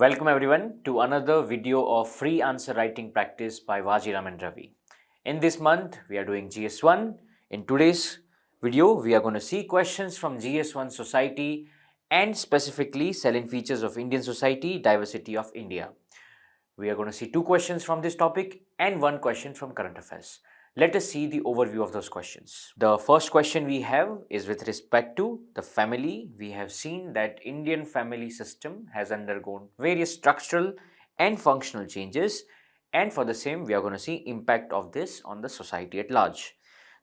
Welcome everyone to another video of free answer writing practice by Vajiram and Ravi. In this month, we are doing GS1. In today's video, we are going to see questions from GS1 Society and specifically salient features of Indian society, diversity of India. We are going to see two questions from this topic and one question from current affairs. Let us see the overview of those questions. The first question we have is with respect to the family. We have seen that Indian family system has undergone various structural and functional changes, and for the same we are going to see impact of this on the society at large.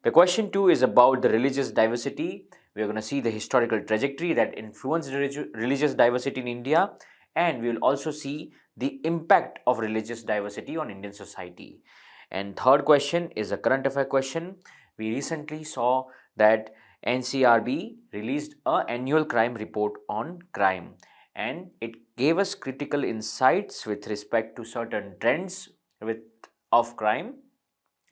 The question 2 is about the religious diversity. We are going to see the historical trajectory that influenced religious diversity in India, and we will also see the impact of religious diversity on Indian society. And third question is a current affair question. We recently saw that NCRB released an annual crime report on crime, and it gave us critical insights with respect to certain trends of crime.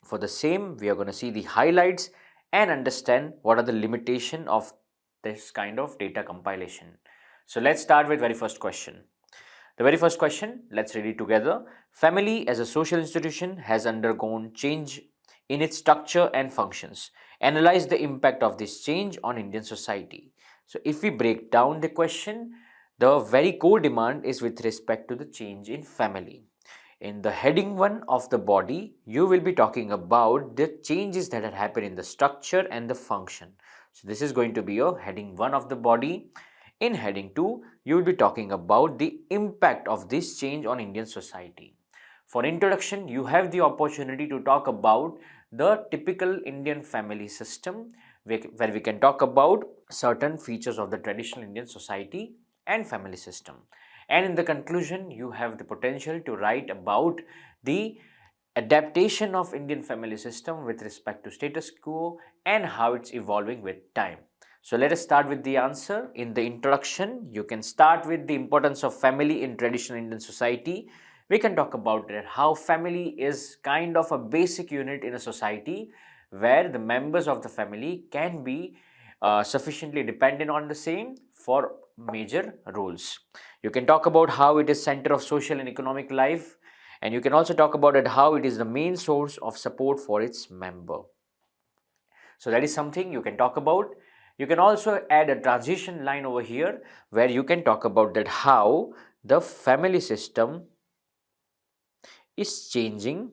For the same, we are going to see the highlights and understand what are the limitations of this kind of data compilation. So let's start with very first question. The very first question, let's read it together. Family as a social institution has undergone change in its structure and functions. Analyze the impact of this change on Indian society. So if we break down the question, the very core demand is with respect to the change in family. In the heading 1 of the body, you will be talking about the changes that have happened in the structure and the function. So this is going to be your heading 1 of the body. In heading 2, you will be talking about the impact of this change on Indian society. For introduction, you have the opportunity to talk about the typical Indian family system, where we can talk about certain features of the traditional Indian society and family system. And in the conclusion, you have the potential to write about the adaptation of Indian family system with respect to status quo and how it's evolving with time. So let us start with the answer. In the introduction, you can start with the importance of family in traditional Indian society. We can talk about it, how family is kind of a basic unit in a society where the members of the family can be sufficiently dependent on the same for major roles. You can talk about how it is center of social and economic life, and you can also talk about it how it is the main source of support for its member. So that is something you can talk about. You can also add a transition line over here where you can talk about that how the family system is changing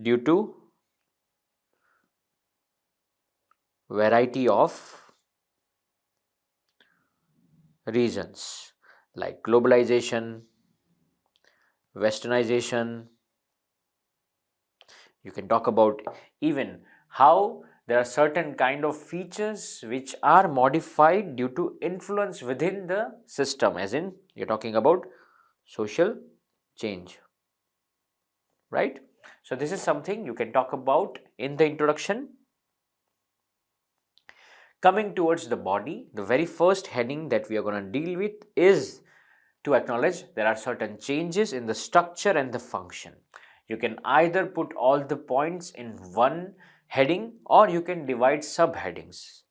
due to variety of reasons like globalization, westernization. You can talk about even how there are certain kind of features which are modified due to influence within the system, as in you're talking about social change, right? So this is something you can talk about in the introduction. Coming towards the body, the very first heading that we are going to deal with is to acknowledge there are certain changes in the structure and the function. You can either put all the points in one heading or you can divide subheadings.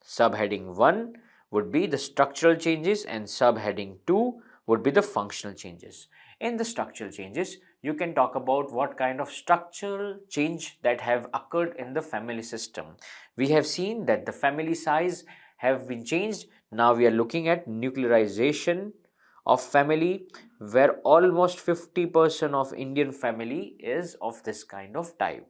Subheading 1 would be the structural changes and subheading 2 would be the functional changes. In the structural changes, you can talk about what kind of structural change that have occurred in the family system. We have seen that the family size have been changed. Now we are looking at nuclearization of family, where almost 50% of Indian family is of this kind of type.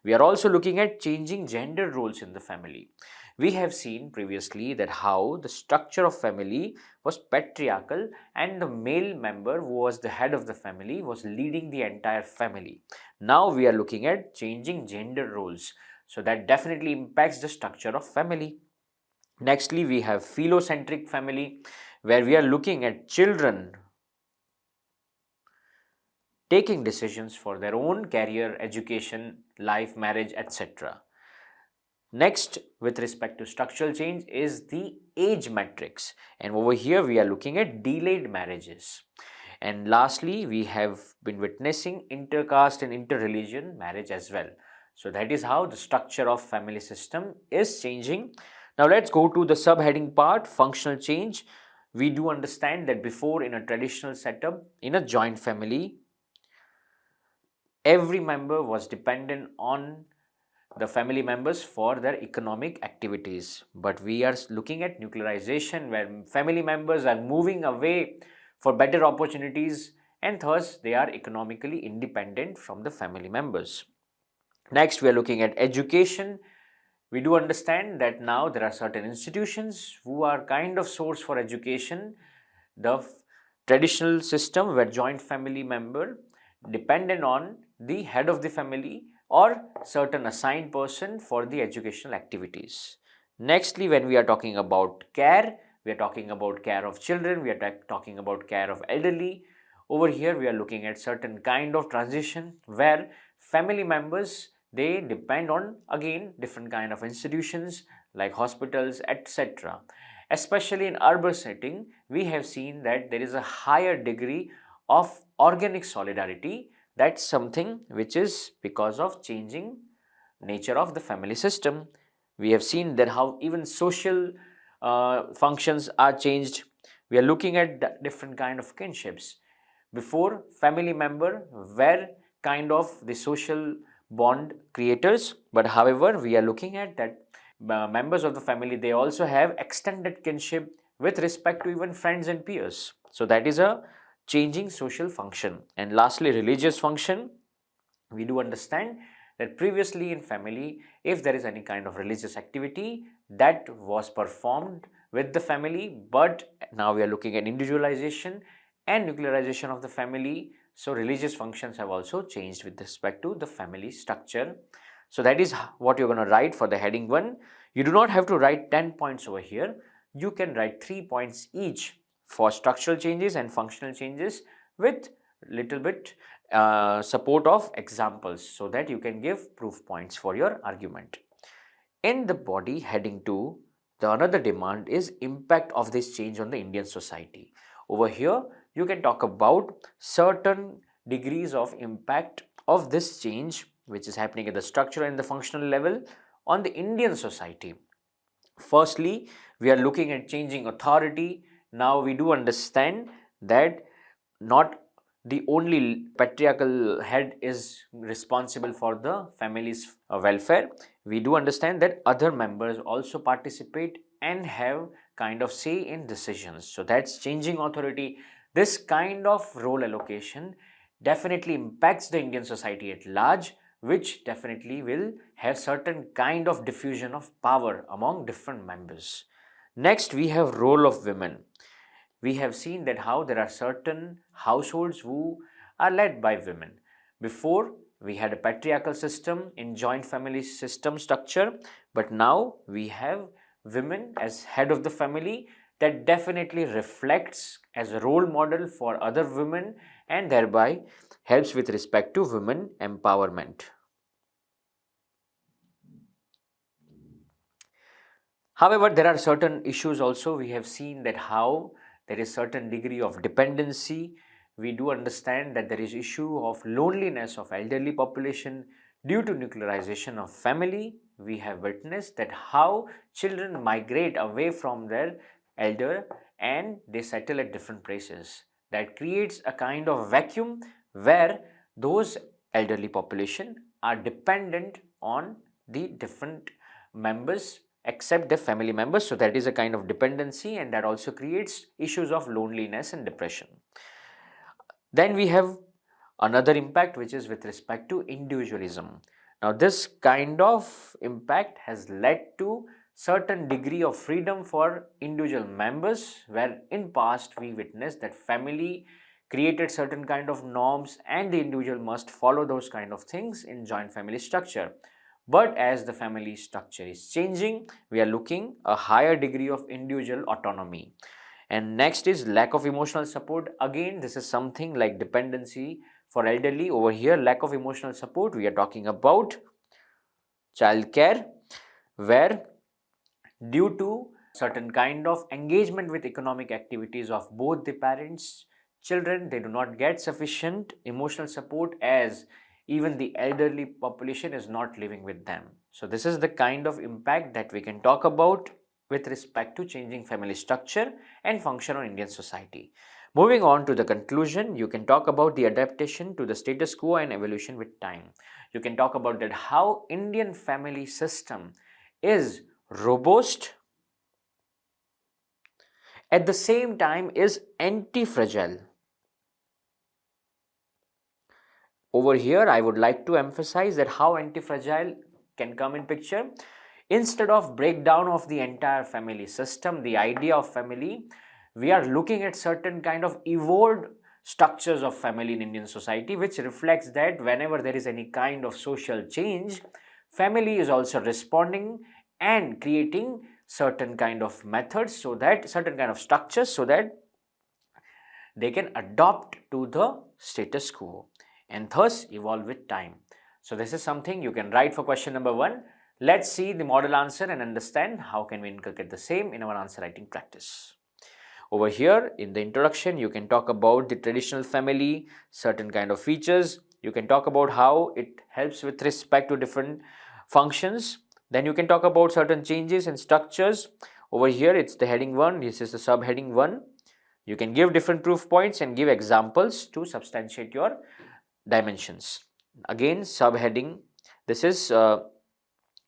We are also looking at changing gender roles in the family. We have seen previously that how the structure of family was patriarchal and the male member who was the head of the family was leading the entire family. Now we are looking at changing gender roles. So that definitely impacts the structure of family. Nextly, we have philocentric family, where we are looking at children taking decisions for their own career, education, life, marriage, etc. Next, with respect to structural change is the age matrix, and over here we are looking at delayed marriages. And lastly, we have been witnessing intercaste and interreligion marriage as well. So that is how the structure of family system is changing. Now let's go to the subheading part, functional change. We do understand that before, in a traditional setup, in a joint family, every member was dependent on the family members for their economic activities. But we are looking at nuclearization, where family members are moving away for better opportunities, and thus they are economically independent from the family members. Next, we are looking at education. We do understand that now there are certain institutions who are kind of source for education. The traditional system where joint family member dependent on the head of the family or certain assigned person for the educational activities. Nextly, when we are talking about care, we are talking about care of children, we are talking about care of elderly. Over here, we are looking at certain kind of transition where family members, they depend on again different kind of institutions like hospitals, etc. Especially in urban setting, we have seen that there is a higher degree of organic solidarity. That's something which is because of changing nature of the family system. We have seen that how even social functions are changed. We are looking at different kind of kinships. Before, family member were kind of the social bond creators, but however, we are looking at that members of the family, they also have extended kinship with respect to even friends and peers. So that is a changing social function. And lastly, religious function. We do understand that previously in family, if there is any kind of religious activity, that was performed with the family, but now we are looking at individualization and nuclearization of the family. So religious functions have also changed with respect to the family structure. So that is what you're going to write for the heading 1. You do not have to write 10 points over here. You can write 3 points each for structural changes and functional changes with little bit support of examples, so that you can give proof points for your argument. In the body heading 2, the another demand is impact of this change on the Indian society. Over here, you can talk about certain degrees of impact of this change which is happening at the structural and the functional level on the Indian society. Firstly, we are looking at changing authority. Now we do understand that not the only patriarchal head is responsible for the family's welfare. We do understand that other members also participate and have kind of say in decisions. So that's changing authority. This kind of role allocation definitely impacts the Indian society at large, which definitely will have certain kind of diffusion of power among different members. Next, we have role of women. We have seen that how there are certain households who are led by women. Before, we had a patriarchal system in joint family system structure, but now we have women as head of the family. That definitely reflects as a role model for other women and thereby helps with respect to women empowerment. However, there are certain issues also. We have seen that how there is certain degree of dependency. We do understand that there is issue of loneliness of elderly population due to nuclearization of family. We have witnessed that how children migrate away from their elder and they settle at different places. That creates a kind of vacuum where those elderly population are dependent on the different members except their family members. So that is a kind of dependency, and that also creates issues of loneliness and depression. Then we have another impact which is with respect to individualism. Now this kind of impact has led to certain degree of freedom for individual members, where in past we witnessed that family created certain kind of norms and the individual must follow those kind of things in joint family structure. But as the family structure is changing, we are looking a higher degree of individual autonomy. And next is lack of emotional support. Again, this is something like dependency for elderly. Over here, lack of emotional support, we are talking about child care, where due to certain kind of engagement with economic activities of both the parents, children, they do not get sufficient emotional support, as even the elderly population is not living with them. So this is the kind of impact that we can talk about. with respect to changing family structure and function on Indian society. Moving on to the conclusion, you can talk about the adaptation to the status quo and evolution with time. You can talk about that how Indian family system is robust, at the same time is anti-fragile. Over here, I would like to emphasize that how anti-fragile can come in picture. Instead of breakdown of the entire family system, the idea of family, we are looking at certain kind of evolved structures of family in Indian society, which reflects that whenever there is any kind of social change, family is also responding and creating certain kind of methods, so that certain kind of structures, so that they can adopt to the status quo and thus evolve with time. So this is something you can write for question number 1. Let's see the model answer and understand how can we inculcate the same in our answer writing practice. Over here in the introduction, you can talk about the traditional family, certain kind of features. You can talk about how it helps with respect to different functions. Then you can talk about certain changes and structures. Over here it's the heading 1, this is the subheading 1. You can give different proof points and give examples to substantiate your dimensions. Again, subheading, this is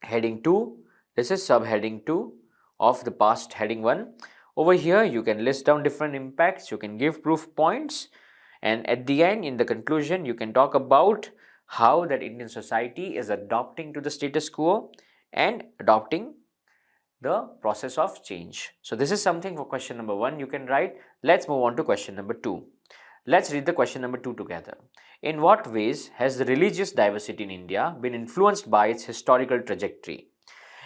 heading 2, this is subheading 2 of the past heading 1. Over here you can list down different impacts, you can give proof points, and at the end, in the conclusion, you can talk about how that Indian society is adopting to the status quo and adopting the process of change. So this is something for question number 1 you can write. Let's move on to question number 2. Let's read the question number 2 together. In what ways has the religious diversity in India been influenced by its historical trajectory?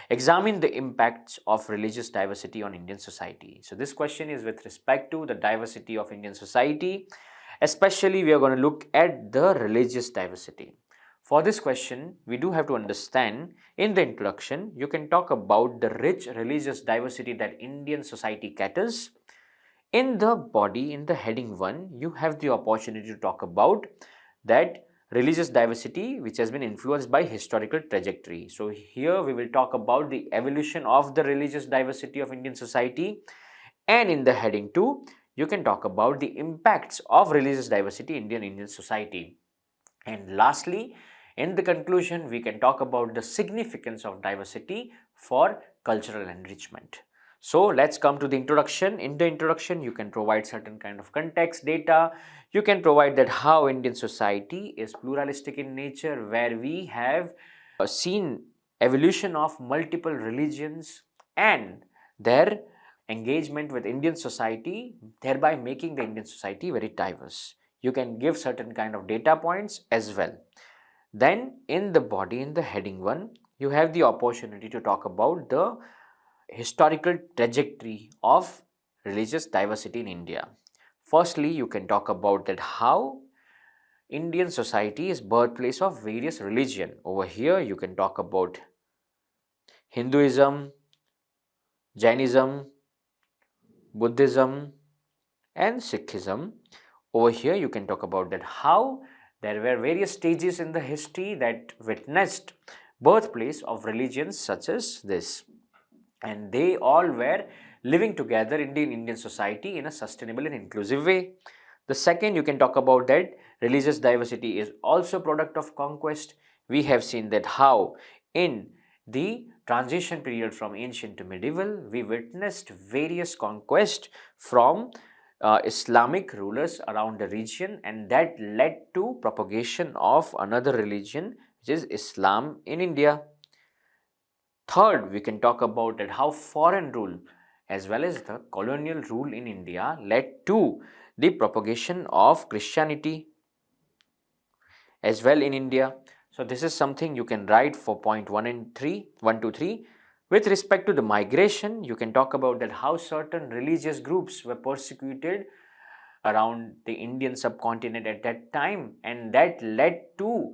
Examine the impacts of religious diversity on Indian society. So this question is with respect to the diversity of Indian society. Especially we are going to look at the religious diversity. For this question, we do have to understand in the introduction, you can talk about the rich religious diversity that Indian society caters. In the body, in the heading 1, you have the opportunity to talk about that religious diversity which has been influenced by historical trajectory. So here we will talk about the evolution of the religious diversity of Indian society, and in the heading 2 you can talk about the impacts of religious diversity in Indian society. And lastly, in the conclusion, we can talk about the significance of diversity for cultural enrichment. So let's come to the introduction. In the introduction, you can provide certain kind of context data. You can provide that how Indian society is pluralistic in nature, where we have seen evolution of multiple religions and their engagement with Indian society, thereby making the Indian society very diverse. You can give certain kind of data points as well. Then in the body, in the heading 1, you have the opportunity to talk about the historical trajectory of religious diversity in India. Firstly, you can talk about that how Indian society is birthplace of various religion. Over here, you can talk about Hinduism, Jainism, Buddhism and Sikhism. Over here, you can talk about that how there were various stages in the history that witnessed birthplace of religions such as this, and they all were living together in the Indian society in a sustainable and inclusive way. The second, you can talk about that religious diversity is also product of conquest. We have seen that how in the transition period from ancient to medieval, we witnessed various conquests from Islamic rulers around the region, and that led to propagation of another religion which is Islam in India. Third, we can talk about that how foreign rule as well as the colonial rule in India led to the propagation of Christianity as well in India. So this is something you can write for point 1 and 3, 1 to 3. With respect to the migration, you can talk about that how certain religious groups were persecuted around the Indian subcontinent at that time, and that led to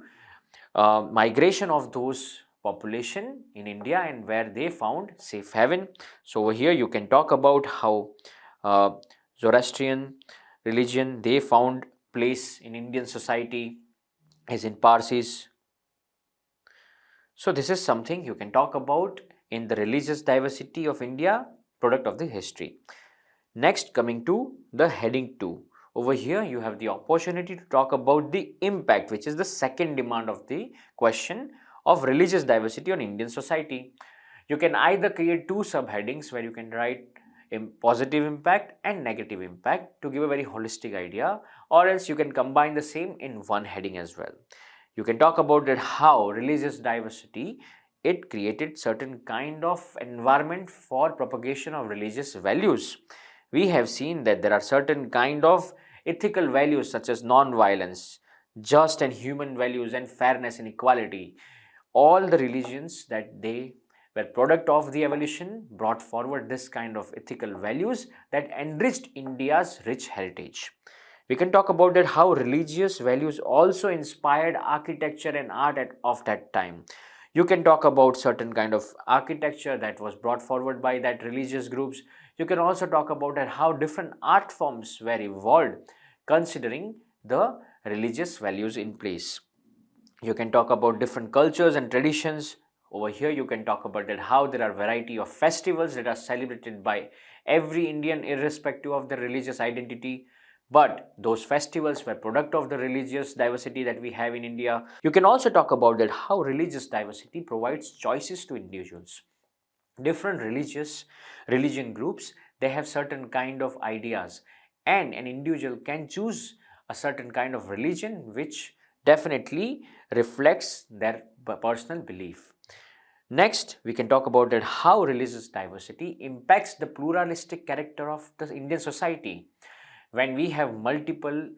migration of those population in India and where they found safe haven. So over here you can talk about how Zoroastrian religion, they found place in Indian society as in Parsis. So this is something you can talk about in the religious diversity of India, product of the history. Next, coming to the heading 2. Over here, you have the opportunity to talk about the impact, which is the second demand of the question of religious diversity on Indian society. You can either create two subheadings where you can write positive impact and negative impact to give a very holistic idea, or else you can combine the same in one heading as well. You can talk about that how religious diversity, it created certain kind of environment for propagation of religious values. We have seen that there are certain kind of ethical values such as non-violence, just and human values, and fairness and equality. All the religions that they were product of the evolution brought forward this kind of ethical values that enriched India's rich heritage. We can talk about that how religious values also inspired architecture and art of that time. You can talk about certain kind of architecture that was brought forward by that religious groups. You can also talk about that how different art forms were evolved considering the religious values in place. You can talk about different cultures and traditions. Over here you can talk about that how there are variety of festivals that are celebrated by every Indian irrespective of their religious identity, but those festivals were product of the religious diversity that we have in India. You can also talk about that how religious diversity provides choices to individuals. Different religion groups, they have certain kind of ideas, and an individual can choose a certain kind of religion which definitely reflects their personal belief. Next, we can talk about that how religious diversity impacts the pluralistic character of the Indian society. When we have multiple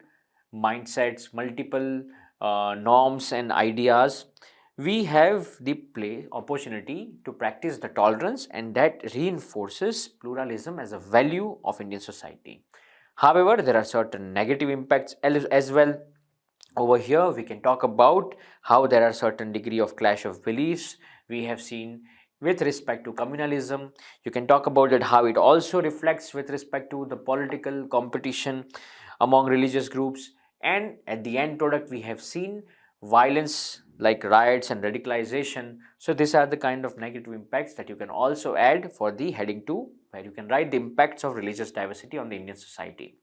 mindsets, multiple norms and ideas, we have the opportunity to practice the tolerance, and that reinforces pluralism as a value of Indian society. However, there are certain negative impacts as well. Over here, we can talk about how there are certain degree of clash of beliefs we have seen with respect to communalism. You can talk about it how it also reflects with respect to the political competition among religious groups, and at the end product we have seen violence like riots and radicalization. So these are the kind of negative impacts that you can also add for the heading 2, where you can write the impacts of religious diversity on the Indian society.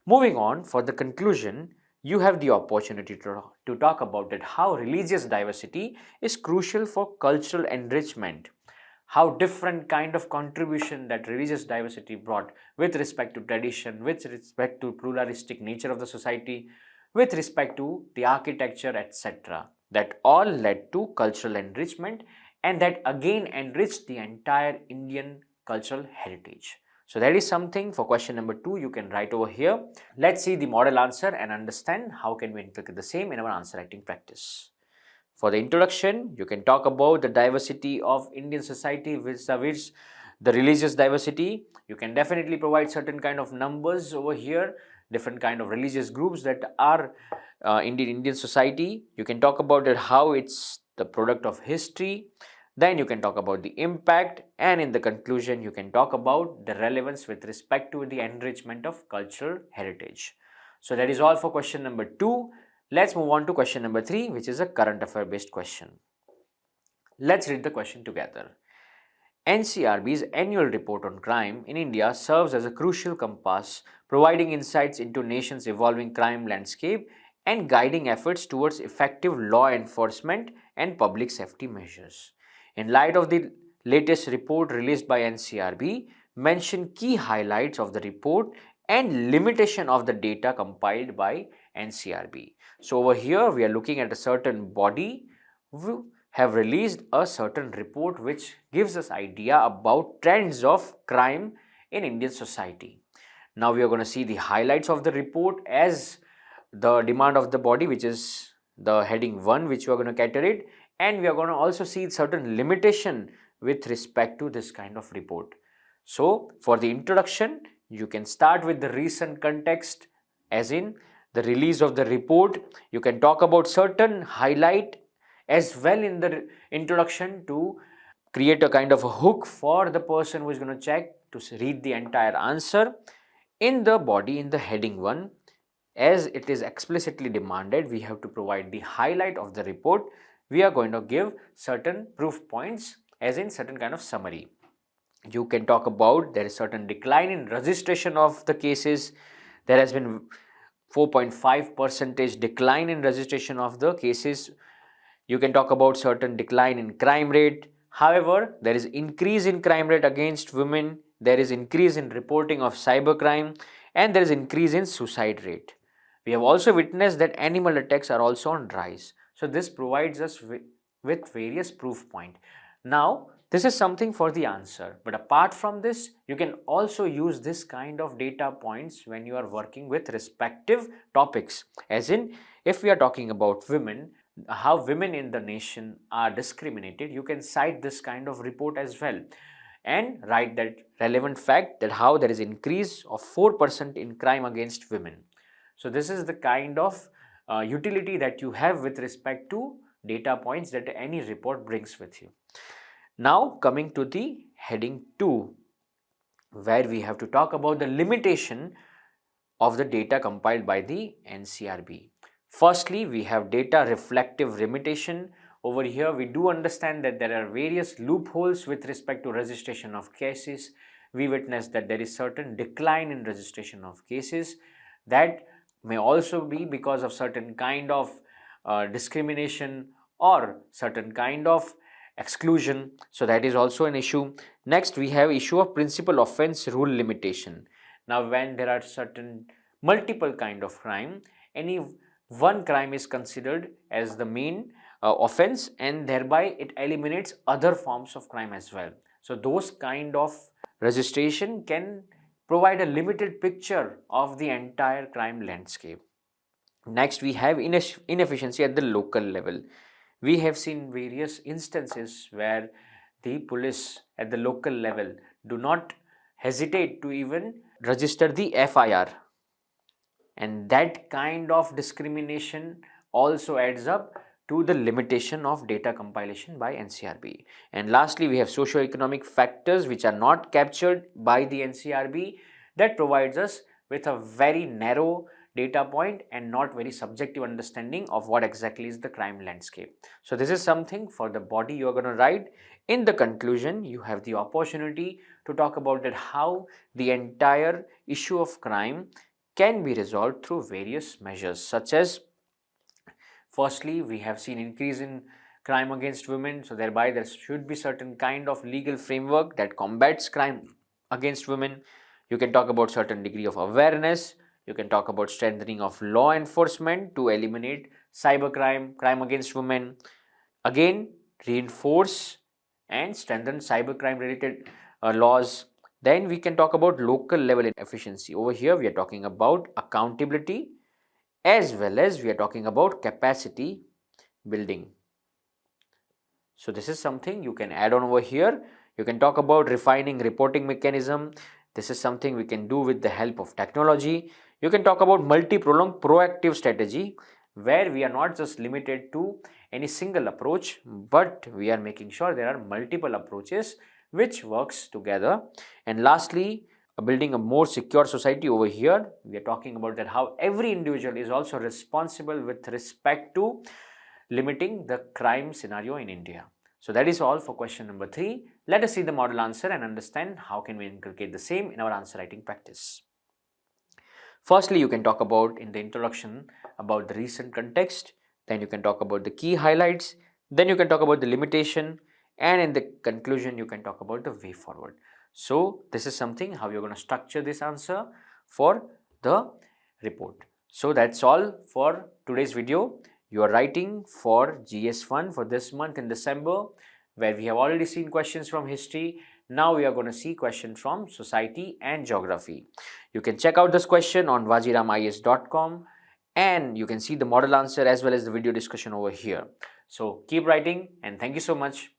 Moving on, for the conclusion, you have the opportunity to talk about it how religious diversity is crucial for cultural enrichment, how different kind of contribution that religious diversity brought with respect to tradition, with respect to pluralistic nature of the society, with respect to the architecture, etc. That all led to cultural enrichment, and that again enriched the entire Indian cultural heritage. So that is something for question number 2 you can write over here. Let's see the model answer and understand how can we implement the same in our answer writing practice. For the introduction, you can talk about the diversity of Indian society vis-a-vis the religious diversity. You can definitely provide certain kind of numbers over here, different kind of religious groups that are in the Indian society. You can talk about it how it's the product of history. Then you can talk about the impact, and in the conclusion you can talk about the relevance with respect to the enrichment of cultural heritage. So that is all for question number 2. Let's move on to question number 3, which is a current affair based question. Let's read the question together. NCRB's annual report on crime in India serves as a crucial compass, providing insights into nation's evolving crime landscape and guiding efforts towards effective law enforcement and public safety measures. In light of the latest report released by NCRB, mention key highlights of the report and limitation of the data compiled by NCRB. So over here we are looking at a certain body who have released a certain report which gives us idea about trends of crime in Indian society. Now we are going to see the highlights of the report as the demand of the body, which is the heading 1 which we are going to cater it, and we are going to also see certain limitation with respect to this kind of report. So for the introduction, you can start with the recent context, as in the release of the report. You can talk about certain highlight as well in the introduction to create a kind of a hook for the person who is going to check to read the entire answer. In the body, in the heading 1, as it is explicitly demanded, we have to provide the highlight of the report. We are going to give certain proof points as in certain kind of summary. You can talk about there is certain decline in registration of the cases. There has been 4.5% decline in registration of the cases. You can talk about certain decline in crime rate. However, there is increase in crime rate against women, there is increase in reporting of cybercrime, and there is increase in suicide rate. We have also witnessed that animal attacks are also on rise. So this provides us with various proof points. Now, this is something for the answer, but apart from this, you can also use this kind of data points when you are working with respective topics. As in, if we are talking about women, how women in the nation are discriminated, you can cite this kind of report as well and write that relevant fact that how there is increase of 4% in crime against women. So this is the kind of utility that you have with respect to data points that any report brings with you. Now coming to the heading 2, where we have to talk about the limitation of the data compiled by the NCRB. Firstly, we have data reflective limitation. Over here, we do understand that there are various loopholes with respect to registration of cases. We witness that there is certain decline in registration of cases. That may also be because of certain kind of discrimination or certain kind of exclusion. So that is also an issue. Next, we have issue of principal offense rule limitation. Now, when there are certain multiple kind of crime, any one crime is considered as the main offense, and thereby it eliminates other forms of crime as well. So those kind of registration can provide a limited picture of the entire crime landscape. Next, we have inefficiency at the local level. We have seen various instances where the police at the local level do not hesitate to even register the FIR, and that kind of discrimination also adds up to the limitation of data compilation by NCRB. And lastly, we have socio-economic factors which are not captured by the NCRB, that provides us with a very narrow data point and not very subjective understanding of what exactly is the crime landscape. So this is something for the body you are going to write. In the conclusion, you have the opportunity to talk about that how the entire issue of crime can be resolved through various measures, such as firstly, we have seen increase in crime against women, so thereby there should be certain kind of legal framework that combats crime against women. You can talk about certain degree of awareness. You can talk about strengthening of law enforcement to eliminate cybercrime, crime against women. Again, reinforce and strengthen cybercrime related laws. Then we can talk about local level efficiency. Over here, we are talking about accountability as well as we are talking about capacity building. So this is something you can add on over here. You can talk about refining reporting mechanism. This is something we can do with the help of technology. You can talk about multi-pronged proactive strategy, where we are not just limited to any single approach, but we are making sure there are multiple approaches which works together. And lastly, building a more secure society. Over here, we are talking about that how every individual is also responsible with respect to limiting the crime scenario in India. So that is all for question number 3. Let us see the model answer and understand how can we inculcate the same in our answer writing practice. Firstly, you can talk about in the introduction about the recent context, then you can talk about the key highlights, then you can talk about the limitation, and in the conclusion you can talk about the way forward. So this is something how you're going to structure this answer for the report. So that's all for today's video. You are writing for GS1 for this month in December, where we have already seen questions from history. Now we are going to see questions from society and geography. You can check out this question on vajiramis.com, and you can see the model answer as well as the video discussion over here. So keep writing, and thank you so much.